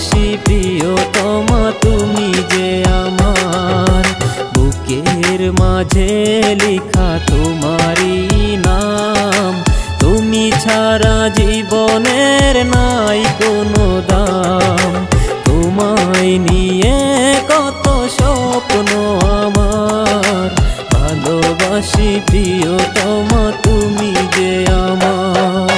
ভালোবাসি প্রিয়তমা তুমি যে আমার বুকের মাঝে লেখা তোমারই নাম। তুমি ছাড়া জীবনের নাই কোনো দাম। তোমায় নিয়ে কত স্বপ্ন আমার, ভালোবাসি প্রিয়তমা তুমি যে আমার।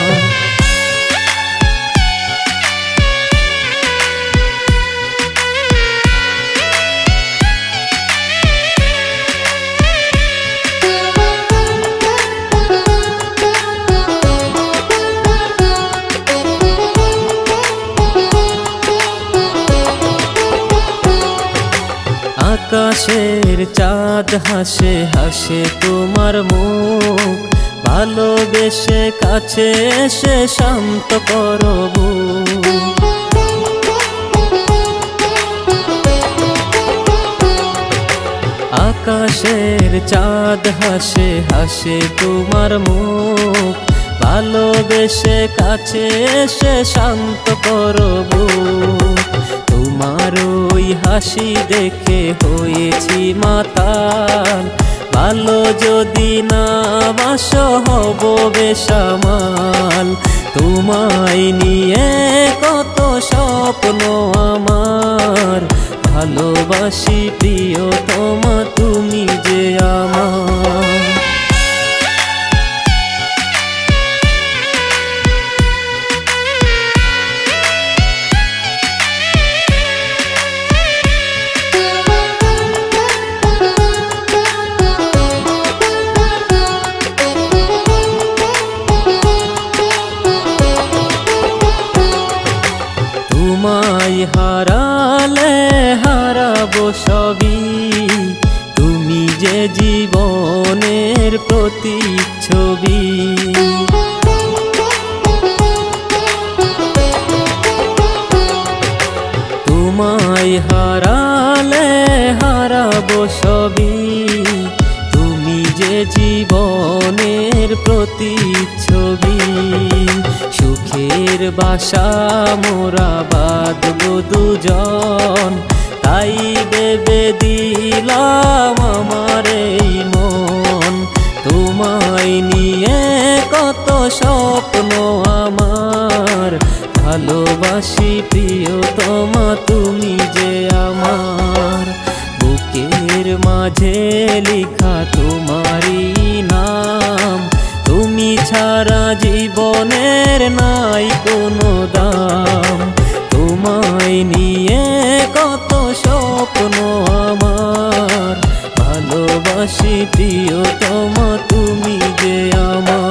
আকাশের চাঁদ হাসে হাসে তোমার মুখ, ভালোবেসে কাছে এসে শান্ত করো বুক। আকাশের চাঁদ হাসে হাসে তোমার মুখ, ভালোবেসে কাছে এসে শান্ত করো বুক। তোমার ওই হাসি দেখে হয়েছি মাতাল, ভালো যদি না বাসো হব বেসামাল। তোমায় নিয়ে কত স্বপ্ন আমার, ভালোবাসি প্রিয়তমা তুমি যে আমার। তোমায় হারালে হারাবো সবই, তুমি যে জীবনের প্রতিচ্ছবি। তোমায় হারালে হারাবো সবই, তুমি যে জীবনের প্রতিচ্ছবি। সুখের বাসা মোরা বাঁধবো দুজন, তাই ভেবে দিলাম আমার এই মন। তোমায় নিয়ে কত স্বপ্ন আমার, ভালোবাসি প্রিয়তমা তুমি যে আমার। বুকের মাঝে লেখা তোমারই নাম, তুমি ছাড়া জীবনের নাই কোনো দাম। তোমায় নিয়ে কত স্বপ্ন আমার, ভালোবাসি প্রিয়তমা তুমি যে আমার।